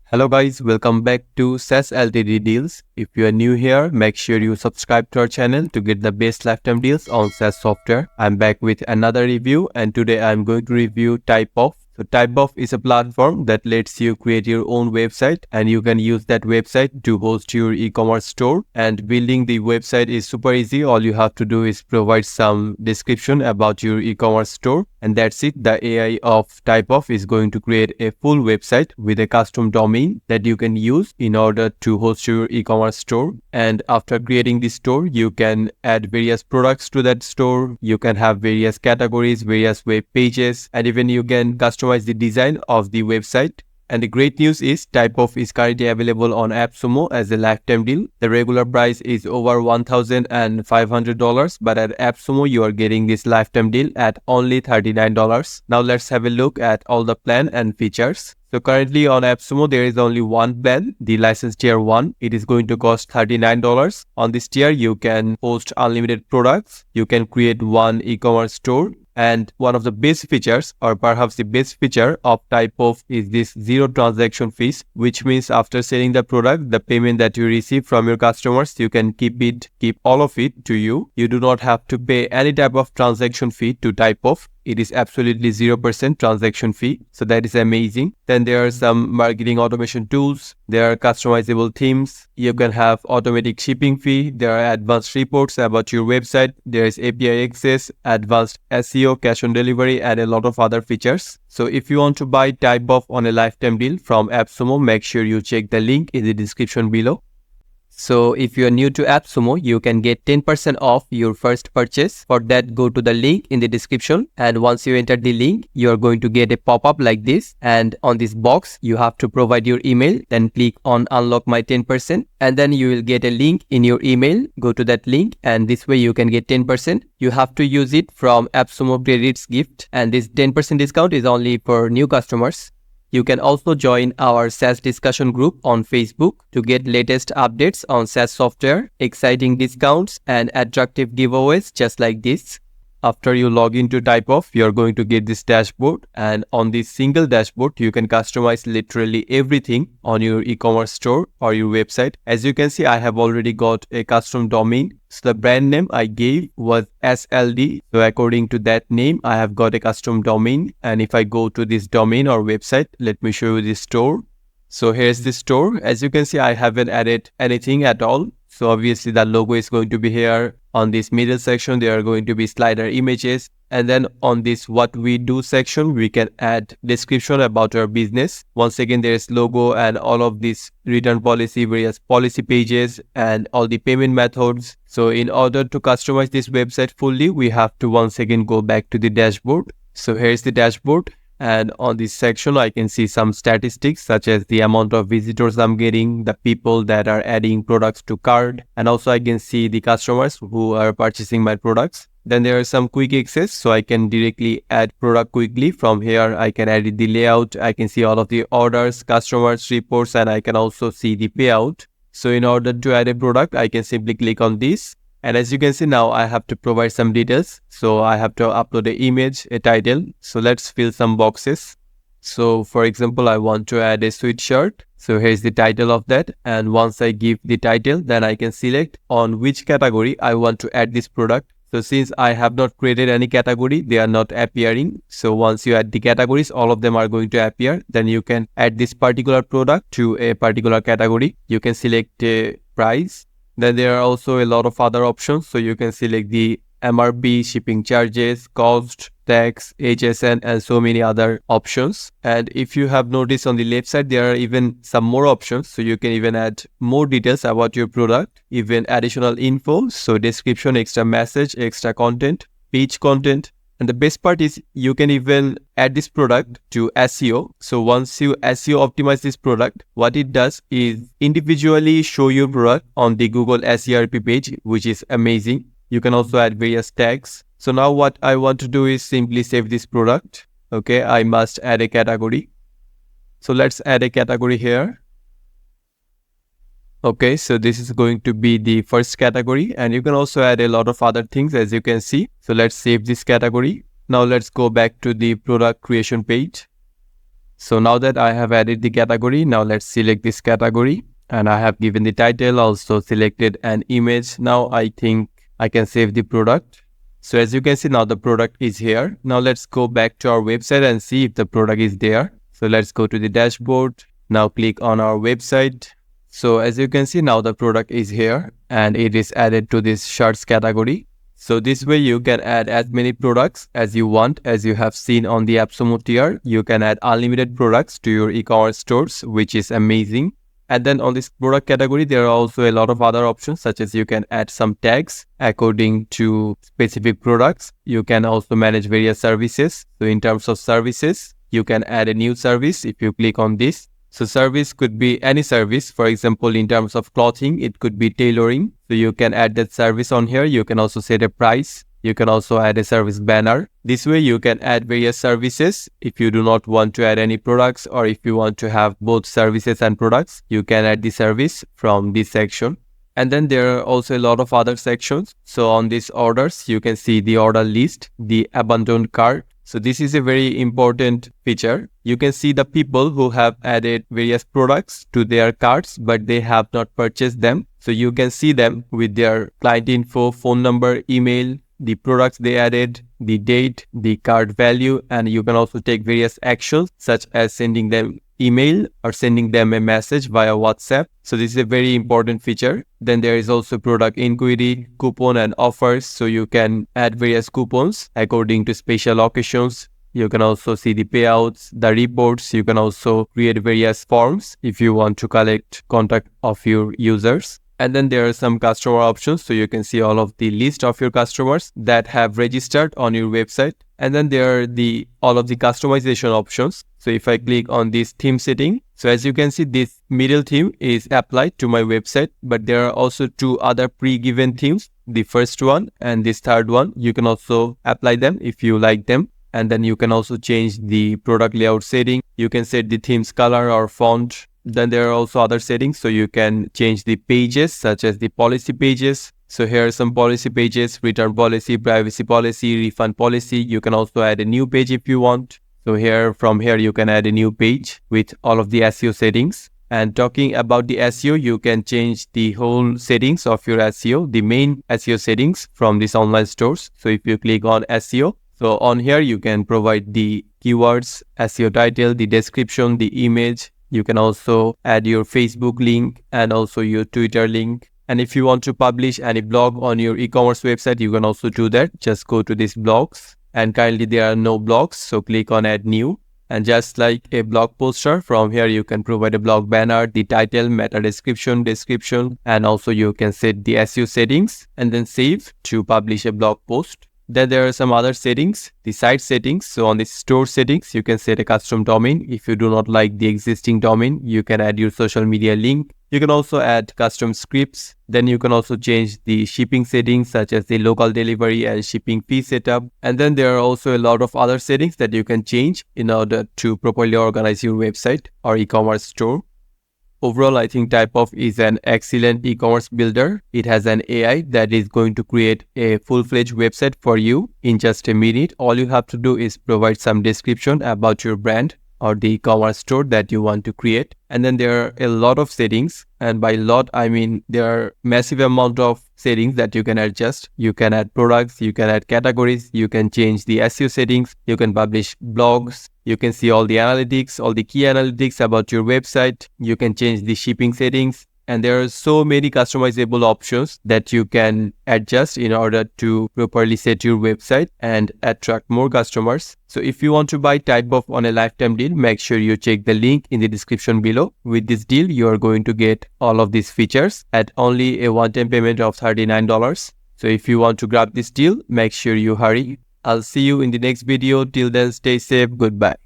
Hello guys, welcome back to SaaS Ltd deals. If you are new here, make sure you subscribe to our channel to get the best lifetime deals on SaaS software. I'm back with another review and today I'm going to review Typof. So Typof is a platform that lets you create your own website and you can use that website to host your e-commerce store. And building the website is super easy. All you have to do is provide some description about your e-commerce store and that's it. The AI of Typof is going to create a full website with a custom domain that you can use in order to host your e-commerce store. And after creating the store, you can add various products to that store. You can have various categories, various web pages, and even you can customize the design of the website. And the great news is Typof is currently available on Appsumo as a lifetime deal. The regular price is over $1,500, but at Appsumo you are getting this lifetime deal at only $39. Now let's have a look at all the plan and features. So currently on Appsumo there is only one plan, the license tier 1. It is going to cost $39. On this tier you can host unlimited products. You can create one e-commerce store. And one of the best features, or perhaps the best feature of Typof, is this zero transaction fees, which means after selling the product, the payment that you receive from your customers, you can keep all of it to you. You do not have to pay any type of transaction fee to Typof. It is absolutely 0% transaction fee. So that is amazing. Then there are some marketing automation tools. There are customizable themes. You can have automatic shipping fee. There are advanced reports about your website. There is API access, advanced SEO, cash on delivery, and a lot of other features. So if you want to buy Typof on a lifetime deal from Appsumo, make sure you check the link in the description below. So if you are new to Appsumo, you can get 10% off your first purchase. For that, go to the link in the description, and once you enter the link, you are going to get a pop-up like this, and on this box you have to provide your email, then click on unlock my 10%, and then you will get a link in your email. Go to that link and this way you can get 10%. You have to use it from Appsumo credits gift, and this 10% discount is only for new customers. You can also join our SaaS discussion group on Facebook to get latest updates on SaaS software, exciting discounts, and attractive giveaways just like this. After you log into Typof, you are going to get this dashboard, and on this single dashboard, you can customize literally everything on your e-commerce store or your website. As you can see, I have already got a custom domain. So the brand name I gave was SLD. So according to that name, I have got a custom domain. And if I go to this domain or website, let me show you the store. So here's the store. As you can see, I haven't added anything at all. So obviously the logo is going to be here. On this middle section, there are going to be slider images. And then on this what we do section, we can add description about our business. Once again, there is logo and all of this return policy, various policy pages, and all the payment methods. So in order to customize this website fully, we have to once again go back to the dashboard. So here's the dashboard. And on this section, I can see some statistics such as the amount of visitors I'm getting, the people that are adding products to cart, and also I can see the customers who are purchasing my products. Then there are some quick access, so I can directly add product quickly. From here, I can edit the layout. I can see all of the orders, customers, reports, and I can also see the payout. So in order to add a product, I can simply click on this. And as you can see now, I have to provide some details. So I have to upload an image, a title. So let's fill some boxes. So for example, I want to add a sweatshirt. So here's the title of that. And once I give the title, then I can select on which category I want to add this product. So since I have not created any category, they are not appearing. So once you add the categories, all of them are going to appear. Then you can add this particular product to a particular category. You can select a price. Then there are also a lot of other options. So you can select the MRP, shipping charges, cost, tax, HSN, and so many other options. And if you have noticed on the left side, there are even some more options. So you can even add more details about your product, even additional info. So description, extra message, extra content, page content. And the best part is you can even add this product to SEO. So once you SEO optimize this product, what it does is individually show your product on the Google SERP page, which is amazing. You can also add various tags. So now what I want to do is simply save this product. Okay, I must add a category. So let's add a category here. Okay, so this is going to be the first category, and you can also add a lot of other things as you can see. So let's save this category. Now let's go back to the product creation page. So now that I have added the category, now let's select this category, and I have given the title, also selected an image. Now I think I can save the product. So as you can see, now the product is here. Now let's go back to our website and see if the product is there. So let's go to the dashboard. Now click on our website. So as you can see, now the product is here and it is added to this shirts category. So this way you can add as many products as you want. As you have seen on the Appsumo tier, you can add unlimited products to your e-commerce stores, which is amazing. And then on this product category, there are also a lot of other options, such as you can add some tags according to specific products. You can also manage various services. So in terms of services, you can add a new service if you click on this. So service could be any service. For example, in terms of clothing, it could be tailoring. So you can add that service on here. You can also set a price. You can also add a service banner. This way you can add various services. If you do not want to add any products, or if you want to have both services and products, you can add the service from this section. And then there are also a lot of other sections. So on these orders, you can see the order list, the abandoned cart. So this is a very important feature. You can see the people who have added various products to their carts, but they have not purchased them. So you can see them with their client info, phone number, email, the products they added, the date, the cart value, and you can also take various actions such as sending them email or sending them a message via WhatsApp. So this is a very important feature. Then there is also product inquiry, coupon and offers. So you can add various coupons according to special occasions. You can also see the payouts, the reports. You can also create various forms if you want to collect contact of your users. And then there are some customer options. So you can see all of the list of your customers that have registered on your website. And then there are all of the customization options. So if I click on this theme setting, so as you can see, this middle theme is applied to my website, but there are also two other pre-given themes. The first one and this third one, you can also apply them if you like them. And then you can also change the product layout setting. You can set the theme's color or font. Then there are also other settings. So you can change the pages, such as the policy pages. So here are some policy pages: return policy, privacy policy, refund policy. You can also add a new page if you want. So from here you can add a new page with all of the SEO settings. And talking about the SEO, you can change the whole settings of your SEO, the main SEO settings from these online stores. So if you click on SEO, so on here you can provide the keywords, SEO title, the description, the image. You can also add your Facebook link and also your Twitter link. And if you want to publish any blog on your e-commerce website, you can also do that. Just go to these blogs, and currently there are no blogs. So click on add new. And just like a blog poster, from here you can provide a blog banner, the title, meta description, and also you can set the SEO settings and then save to publish a blog post. Then there are some other settings, the site settings. So on the store settings, you can set a custom domain. If you do not like the existing domain, you can add your social media link. You can also add custom scripts. Then you can also change the shipping settings, such as the local delivery and shipping fee setup. And then there are also a lot of other settings that you can change in order to properly organize your website or e-commerce store. Overall, I think Typof is an excellent e-commerce builder. It has an AI that is going to create a full-fledged website for you in just a minute. All you have to do is provide some description about your brand or the e-commerce store that you want to create. And then there are a lot of settings, and by lot I mean there are massive amount of settings that you can adjust. You can add products, you can add categories, you can change the SEO settings, you can publish blogs, you can see all the analytics, all the key analytics about your website, you can change the shipping settings. And there are so many customizable options that you can adjust in order to properly set your website and attract more customers. So if you want to buy Typof on a lifetime deal, make sure you check the link in the description below. With this deal, you are going to get all of these features at only a one-time payment of $39. So if you want to grab this deal, make sure you hurry. I'll see you in the next video. Till then, stay safe. Goodbye.